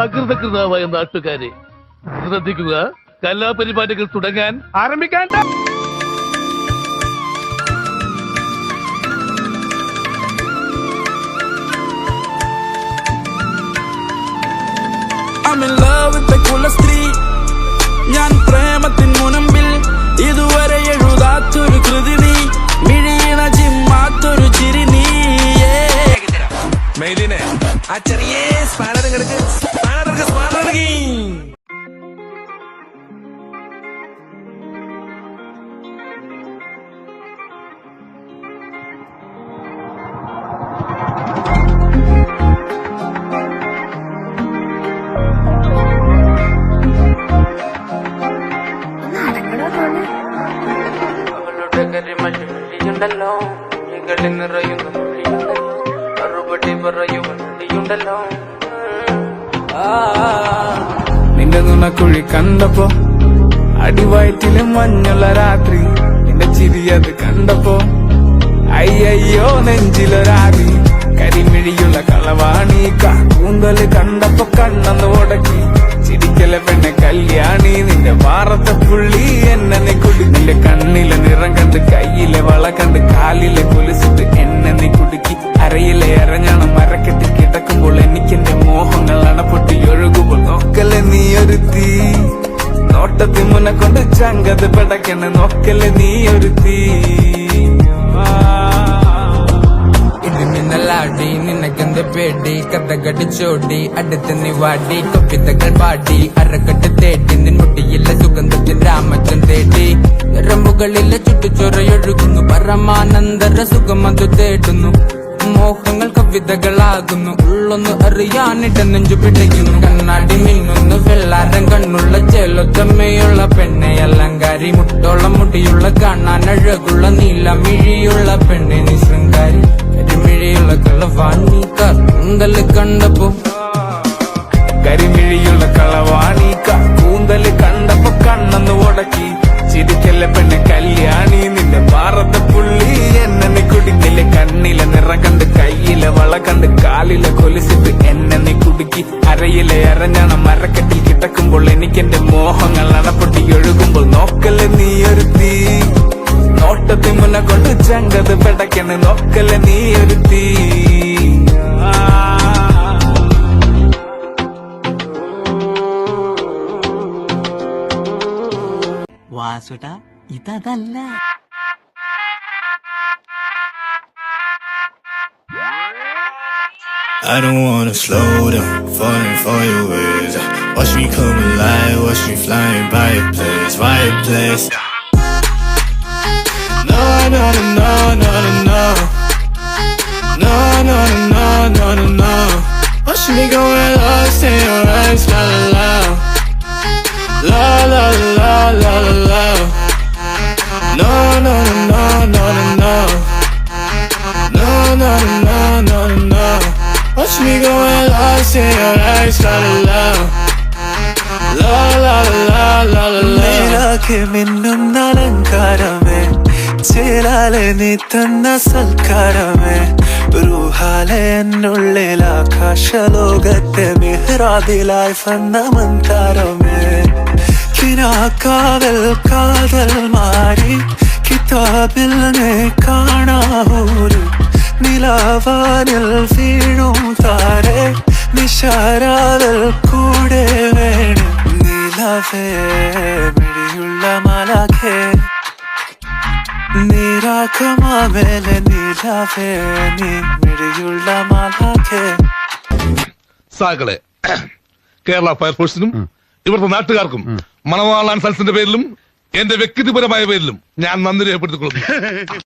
അകൃതകൃതാവായ നാട്ടുകാരെ ശ്രദ്ധിക്കുക, കലാപരിപാടികൾ തുടങ്ങാൻ ആരംഭിക്കാൻ. I'm in love with the cool സ്ത്രീ. ഞാൻ പ്രേമത്തിൻ മുനമ്പിൽ ഇതുവരെ എഴുതാത്തൊരു കൃതി നീ, മിഴിയണ ചിമ്മാത്തൊരു ചിരി നീ. മെയ്ദിനെ ആ ചെറിയ സ്പാനറും കിടക്ക്, സ്പാനർക്ക്. ണ്ടല്ലോ ഇങ്ങളിൽ നിറയുന്ന മറുപടി പറയുണ്ടല്ലോ. നിന്റെ നുണക്കുഴി കണ്ടപ്പോ, അടിവയറ്റില് മഞ്ഞുള്ള രാത്രി, നിന്റെ ചിരി അത് കണ്ടപ്പോ അയ്യോ നെഞ്ചിലൊരാതി. കരിമിഴിയുള്ള കളവാണി, കൂന്തല് കണ്ടപ്പോ കണ്ണന്ന് ഉടക്കി. ചിരിക്കല പെണ്ണെ കല്യാണി, നിന്റെ വാറത്തെ പുള്ളി എന്നെ നീ കുടി. നിന്റെ കണ്ണിലെ നിറം കണ്ട്, കയ്യിലെ വള കണ്ട്, കാലിലെ കൊലുസിട്ട് എന്നെ നീ കുടുക്കി. അരയിലെ അരഞ്ഞാണം മരക്കെട്ടി കിടക്കുമ്പോൾ എനിക്കെന്റെ മോഹങ്ങൾ അണപ്പൊട്ടി ഒഴുകുമ്പോൾ നോക്കല്ലേ നീ ഒരു തീ. നോട്ടത്തി മുന്നെ കൊണ്ട് ചങ്കത് പെടക്കണ്, നോക്കല്ലേ നീ ഒരു തീ. ലാടി നിനക്കെന്ത് പേടി, കഥകടിച്ചോടി അടുത്ത് നീ വാടി. കവിതകൾ പാടി അരക്കെട്ട് തേടി, നിൻമുട്ടിയിലെ സുഗന്ധത്തിൽ രാമച്ചൻ തേടി. ഞരമ്പുകളിലെ ചുട്ടുചൊറയൊഴുകുന്നു, പരമാനന്ദര സുഖമതു തേടുന്നു. മോഹങ്ങൾ കവിതകളാകുന്നു, ഉള്ളൊന്ന് അറിയാനിട നെഞ്ചു പിടിക്കുന്നു. കണ്ണാടി മിന്നുന്നു വെള്ളാരം കണ്ണുള്ള ചേലൊത്തമ്മയുള്ള പെണ്ണെ അലങ്കാരി. മുട്ടോളം മുടിയുള്ള കാണാൻ അഴകുള്ള നീലമിഴിയുള്ള പെണ്ണെ നീ ശൃംഗാരി. കരിമിഴിയുള്ള കളവാണി, കൂന്തല് കണ്ടപ്പോ, കരിമിഴിയുള്ള കളവാണി, കൂന്തല് കണ്ടപ്പോ കണ്ണന്ന് ഉടക്കി. ചിരിക്കല്ല പെണ്ണെ കല്യാണി, നിന്റെ ഭാരത പുള്ളി എന്നെ നീ കുടി. നിന്റെ കണ്ണിലെ നിറം കണ്ട്, കയ്യിലെ വള കണ്ട്, കാലിലെ കൊലുസിട്ട് എന്നെ നീ കുടുക്കി. അരയിലെ അരഞ്ഞാണ മരക്കെട്ടിൽ കിടക്കുമ്പോൾ എനിക്കെന്റെ മോഹങ്ങൾ അണപ്പൊട്ടി ഒഴുകുമ്പോൾ നോക്കല്ലേ നീ ഒരു തീ. നോട്ടത്തി മുന്നെ കൊണ്ട് ചങ്കത് പെടക്കണ്, നോക്കല്ലേ നീ ഒരു തീ. വാസുട്ടാ ഇതല്ല. I don't wanna slow down, falling for your ways. Watch me come alive, watch me flying by your place, by your place. No, no, no, no, no, no, no, no, no, no, no, no. Watch me go lost in your eyes, la la la, la la la la la. No, no, no, no, no, no, no, no, no, no, no. Watch me go lost in your eyes, la la la, la la la la la. നിനക്ക് മിന്നുന്ന അലങ്കാരമേ, ചേരാലെ നീ തന്ന സൽക്കാരമേ. റൂഹാലെ എന്നുള്ളിൽ ആകാശലോകത്തെ മിഹ്റാബിലായി വന്ന മന്ദാരമേ. കിനാക്കാവൽ കാതൽ മാറി, കിതാബിൽ നീ കാണാവൂര്. നിലാവാനിൽ വീഴും താരെ, നിശാരാവൽ കൂടെ വേണം. നിലവേ മിഴിയുള്ള മലഖേ, നിരാഗമാവേലെ നിലവേ നീ മിഴിയുള്ള മലഖേ. സാകളെ കേരള ഫയർഫോഴ്സിനും ഇവിടുത്തെ നാട്ടുകാർക്കും മണവാളാൻ സൽസിന്റെ പേരിലും എന്റെ വ്യക്തിപരമായ പേരിലും ഞാൻ നന്ദി രേഖപ്പെടുത്തിക്കൊള്ളുന്നു.